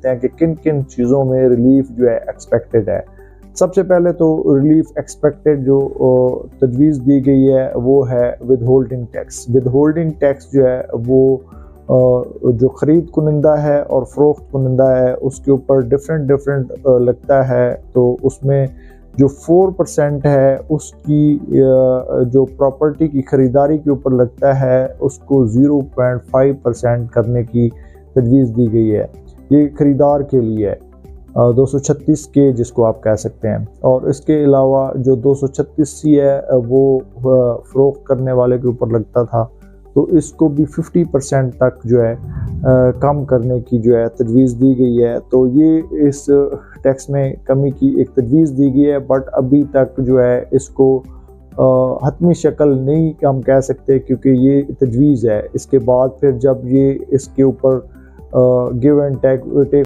ہیں کہ کن کن چیزوں میں ریلیف جو ہے ایکسپیکٹڈ ہے۔ سب سے پہلے تو ریلیف ایکسپیکٹڈ جو تجویز دی گئی ہے وہ ہے withholding tax. Withholding tax جو ہے وہ جو خرید کنندہ ہے اور فروخت کنندہ ہے اس کے اوپر ڈفرینٹ لگتا ہے، تو اس میں جو 4% ہے اس کی جو پراپرٹی کی خریداری کے اوپر لگتا ہے اس کو 0.5% کرنے کی تجویز دی گئی ہے۔ یہ خریدار کے لیے 236 جس کو آپ کہہ سکتے ہیں، اور اس کے علاوہ جو 236 ہے وہ فروخت کرنے والے کے اوپر لگتا تھا، تو اس کو بھی 50% تک جو ہے کم کرنے کی جو ہے تجویز دی گئی ہے۔ تو یہ اس ٹیکس میں کمی کی ایک تجویز دی گئی ہے، بٹ ابھی تک جو ہے اس کو حتمی شکل نہیں ہم کہہ سکتے کیونکہ یہ تجویز ہے۔ اس کے بعد پھر جب یہ اس کے اوپر گیو اینڈ ٹیک